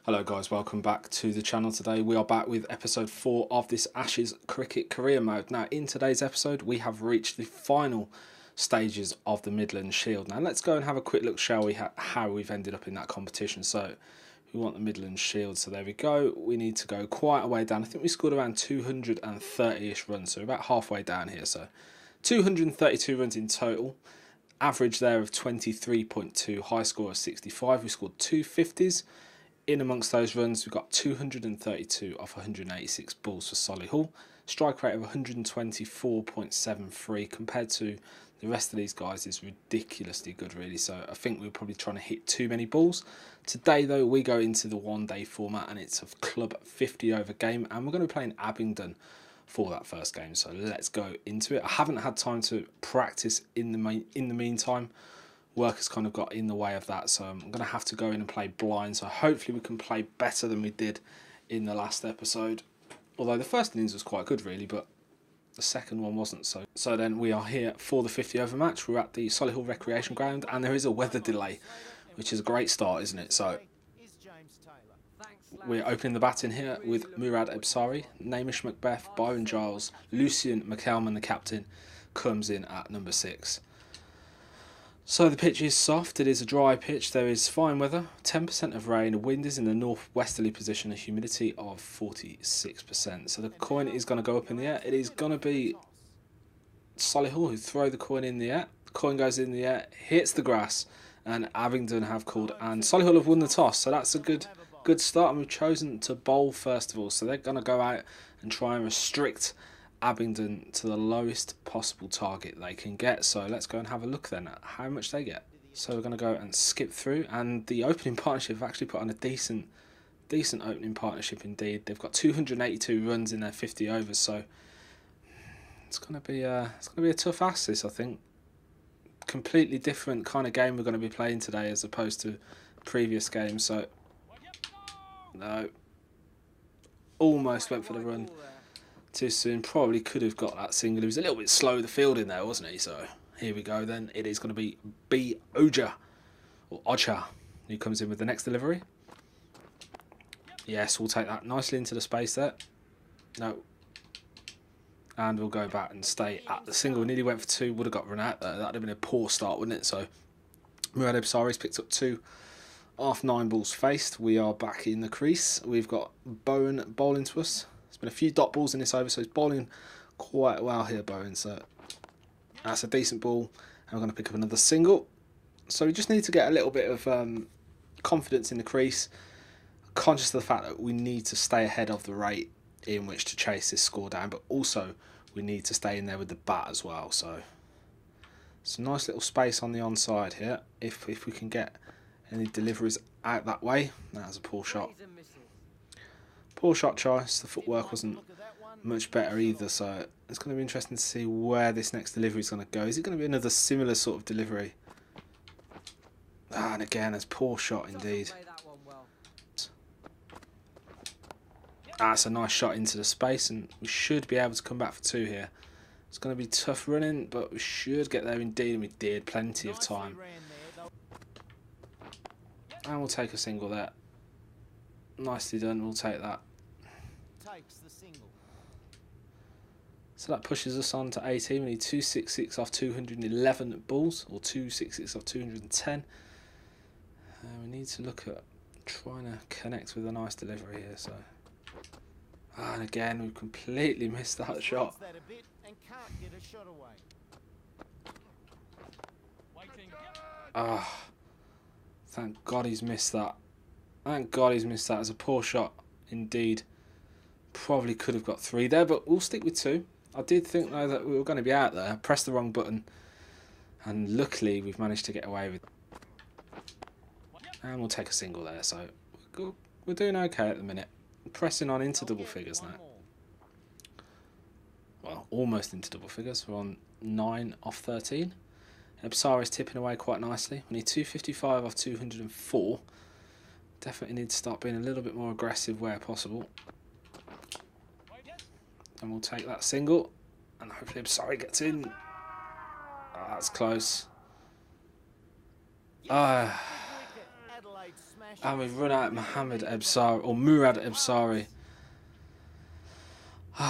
Hello guys, welcome back to the channel. Today we are back with episode 4 of this Ashes Cricket Career Mode. Now in today's episode we have reached the final stages of the Midlands Shield. Now let's go and have a quick look, shall we, how we've ended up in that competition. So we want the Midlands Shield, so there we go. We need to go quite a way down. I think we scored around 230-ish runs, so about halfway down here. So 232 runs in total. Average there of 23.2, high score of 65. We scored 250s. In amongst those runs, we've got 232 off 186 balls for Solihull. Strike rate of 124.73 compared to the rest of these guys is ridiculously good, really. So I think we're probably trying to hit too many balls. Today, though, we go into the one-day format, and it's a club 50 over game, and we're going to be playing Abingdon for that first game. So let's go into it. I haven't had time to practice in the meantime. Work has kind of got in the way of that, so I'm going to have to go in and play blind, so hopefully we can play better than we did in the last episode. Although the first innings was quite good, really, but the second one wasn't. So then we are here for the 50 over match. We're at the Solihull Recreation Ground, and there is a weather delay, which is a great start, isn't it? So we're opening the batting here with Murad Ebsari, Namish Macbeth, Byron Giles, Lucian McElman, the captain, comes in at number 6. So the pitch is soft, it is a dry pitch, there is fine weather, 10% of rain, the wind is in the northwesterly position, a humidity of 46%. So the coin is going to go up in the air. It is going to be Solihull who throw the coin in the air. The coin goes in the air, hits the grass, and Abingdon have called, and Solihull have won the toss. So that's a good start, and we've chosen to bowl first of all. So they're going to go out and try and restrict Abingdon to the lowest possible target they can get. So let's go and have a look then at how much they get. So we're going to go and skip through, and the opening partnership have actually put on a decent opening partnership indeed. They've got 282 runs in their 50 overs, so it's going to be a tough ask, this, I think. Completely different kind of game we're going to be playing today as opposed to previous games. So no, almost went for the run too soon. Probably could have got that single. He was a little bit slow the field in there, wasn't he? So here we go then. It is going to be B. Oja, or Ocha, who comes in with the next delivery. Yes, we'll take that nicely into the space there. No. And we'll go back and stay at the single. Nearly went for 2, would have got run out there. That would have been a poor start, wouldn't it? So Murad Ebsari's picked up 2 off 9 balls faced. We are back in the crease. We've got Bowen bowling to us. Been a few dot balls in this over, so he's bowling quite well here, Bowen. So that's a decent ball, and we're going to pick up another single. So we just need to get a little bit of confidence in the crease, conscious of the fact that we need to stay ahead of the rate in which to chase this score down, but also we need to stay in there with the bat as well. So it's a nice little space on the onside here. If we can get any deliveries out that way. That was a poor shot. Poor shot choice. The footwork wasn't much better either, so it's going to be interesting to see where this next delivery is going to go. Is it going to be another similar sort of delivery? And again, it's poor shot indeed. That's a nice shot into the space, and we should be able to come back for 2 here. It's going to be tough running, but we should get there indeed, and we did. Plenty of time. And we'll take a single there. Nicely done, we'll take that. So that pushes us on to 18. We need 266 off 211 balls, or 266 off 210. We need to look at trying to connect with a nice delivery here. So, and again, we've completely missed that shot. Thank God he's missed that. Thank God he's missed that. As a poor shot indeed. Probably could have got 3 there, but we'll stick with 2. I did think though that we were going to be out there. I pressed the wrong button, and luckily we've managed to get away with it. And we'll take a single there, so we're doing okay at the minute. Pressing on into double figures now. Well, almost into double figures. We're on 9 off 13. Ebsar is tipping away quite nicely. We need 255 off 204. Definitely need to start being a little bit more aggressive where possible. And we'll take that single, and hopefully Ebsari gets in. Oh, that's close. And we've run out Mohammed Ebsari, or Murad Ebsari.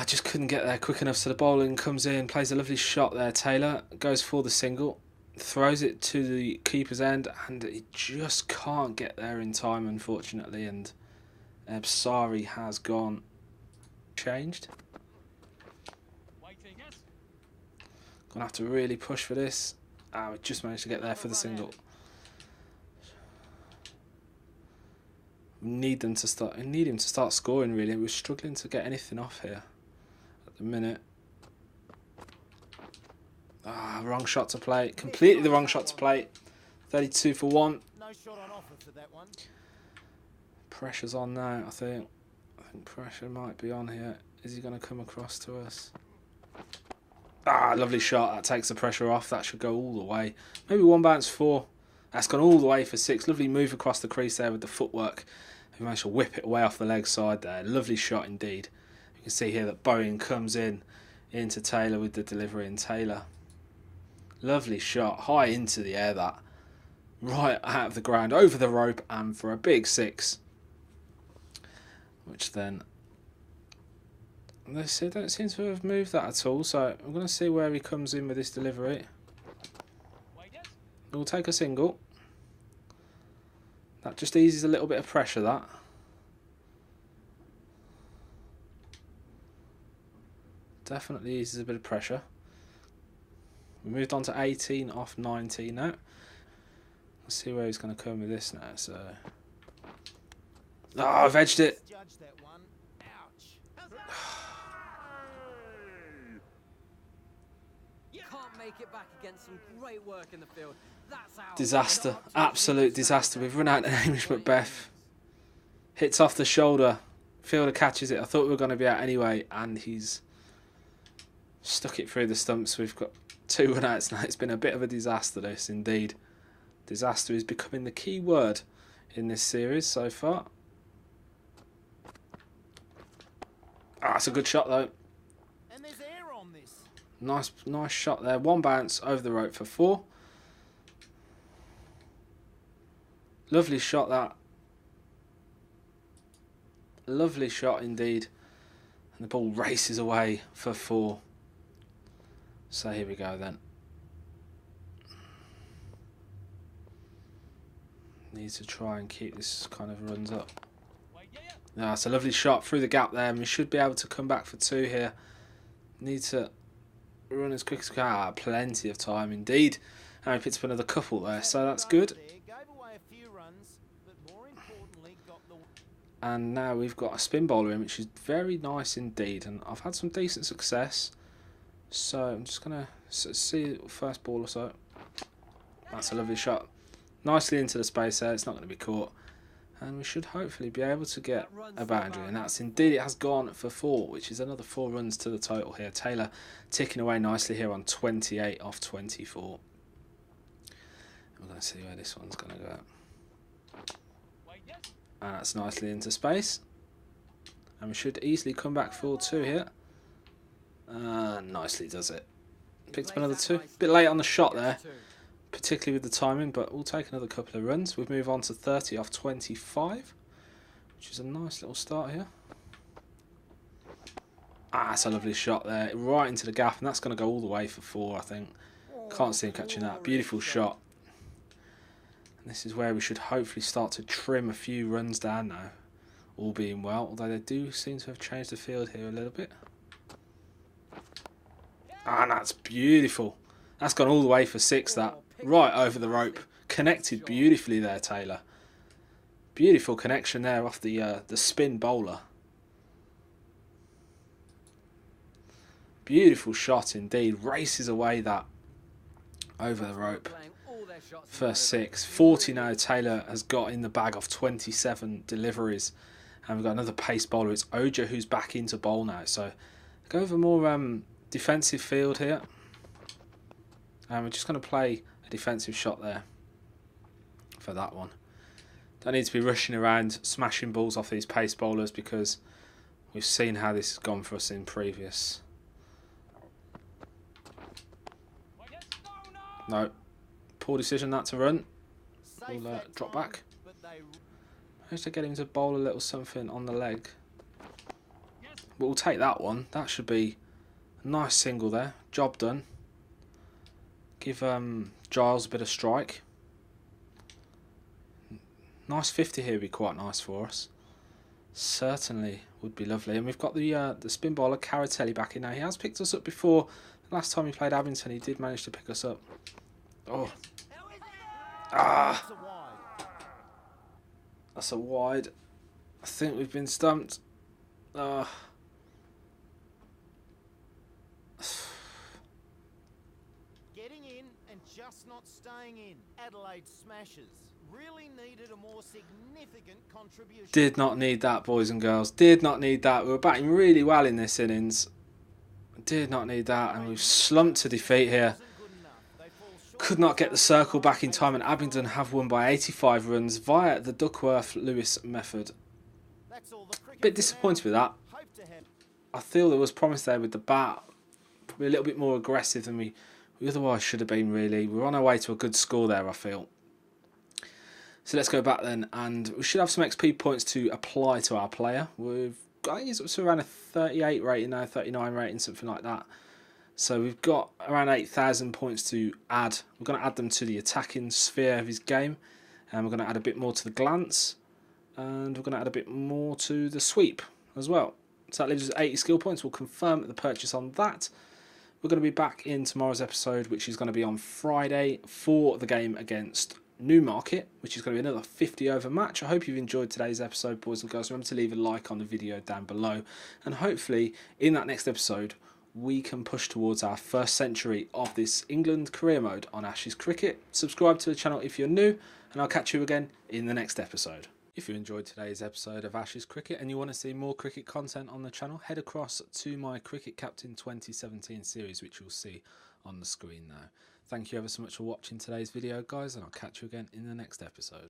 Just couldn't get there quick enough, so the bowling comes in, plays a lovely shot there. Taylor goes for the single, throws it to the keeper's end, and he just can't get there in time, unfortunately, and Ebsari has gone. Changed. Gonna have to really push for this. We just managed to get there for the single. Need him to start scoring, really. We're struggling to get anything off here at the minute. Wrong shot to play. Completely the wrong shot to play. 32 for 1. Pressure's on now, I think. Pressure might be on here. Is he going to come across to us? Lovely shot. That takes the pressure off. That should go all the way. Maybe 1 bounce 4. That's gone all the way for 6. Lovely move across the crease there with the footwork. We managed to whip it away off the leg side there. Lovely shot indeed. You can see here that Bowen comes into Taylor with the delivery, and Taylor. Lovely shot. High into the air, that. Right out of the ground, over the rope, and for a big 6. Which then... they don't seem to have moved that at all, so I'm going to see where he comes in with this delivery. We'll take a single. That just eases a little bit of pressure, that. Definitely eases a bit of pressure. We moved on to 18 off 19 now. Let's see where he's going to come with this now. So, I've edged it. Make it back against some great work in the field. That's out. Disaster, absolute disaster. We've run out of Hamish Macbeth. Hits off the shoulder. Fielder catches it. I thought we were going to be out anyway, and he's stuck it through the stumps. We've got 2 run outs now. It's been a bit of a disaster, this indeed. Disaster is becoming the key word in this series so far. It's a good shot though. Nice shot there. 1 bounce over the rope for 4. Lovely shot, that. Lovely shot indeed. And the ball races away for 4. So here we go then. Needs to try and keep this kind of runs up. It's a lovely shot through the gap there, and we should be able to come back for 2 here. Need to run as quick as we can. Plenty of time indeed. And we picked up another couple there, so that's good. And now we've got a spin bowler in, which is very nice indeed. And I've had some decent success. So I'm just going to see the first ball or so. That's a lovely shot. Nicely into the space there. It's not going to be caught. And we should hopefully be able to get a boundary. And that's indeed, it has gone for 4, which is another 4 runs to the total here. Taylor ticking away nicely here on 28 off 24. We're going to see where this one's going to go. And that's nicely into space. And we should easily come back for 2 here. Nicely does it. Picked up another 2. Bit late on the shot there, particularly with the timing, but we'll take another couple of runs. We've moved on to 30 off 25, which is a nice little start here. That's a lovely shot there, right into the gap, and that's going to go all the way for 4, I think. Can't see him catching that. Beautiful shot. And this is where we should hopefully start to trim a few runs down now, all being well, although they do seem to have changed the field here a little bit. And that's beautiful. That's gone all the way for 6, that. Right over the rope. Connected beautifully there, Taylor. Beautiful connection there off the spin bowler. Beautiful shot indeed. Races away that over the rope. First 6. 40 now Taylor has got in the bag of 27 deliveries. And we've got another pace bowler. It's Oja who's back into bowl now. So go over more defensive field here. And we're just going to play a defensive shot there for that one. Don't need to be rushing around smashing balls off these pace bowlers, because we've seen how this has gone for us in previous. No. Poor decision that to run. We'll drop back. Managed to get him to bowl a little something on the leg. But we'll take that one. That should be a nice single there. Job done. Give Giles a bit of strike. Nice 50 here would be quite nice for us. Certainly would be lovely. And we've got the spin bowler Caratelli back in now. He has picked us up before. Last time he played Abington, he did manage to pick us up. Oh. Ah. That's a wide. I think we've been stumped. Getting in and just not staying in. Adelaide smashes. Really needed a more significant contribution. Did not need that, boys and girls. Did not need that. We were batting really well in this innings. Did not need that, and we've slumped to defeat here. Could not get the circle back in time, and Abingdon have won by 85 runs via the Duckworth-Lewis method. Bit disappointed with that. I feel there was promise there with the bat. Probably a little bit more aggressive than we otherwise should have been, really. We're on our way to a good score there, I feel. So let's go back then, and we should have some XP points to apply to our player. I think it's up to around a 38 rating now, 39 rating, something like that. So we've got around 8,000 points to add. We're going to add them to the attacking sphere of his game. And we're going to add a bit more to the glance. And we're going to add a bit more to the sweep as well. So that leaves us 80 skill points. We'll confirm the purchase on that. We're going to be back in tomorrow's episode, which is going to be on Friday for the game against Newmarket, which is going to be another 50 over match. I hope you've enjoyed today's episode, boys and girls. Remember to leave a like on the video down below. And hopefully in that next episode, we can push towards our first century of this England career mode on Ashes Cricket. Subscribe to the channel if you're new, and I'll catch you again in the next episode. If you enjoyed today's episode of Ashes Cricket and you want to see more cricket content on the channel, head across to my Cricket Captain 2017 series, which you'll see on the screen now. Thank you ever so much for watching today's video, guys, and I'll catch you again in the next episode.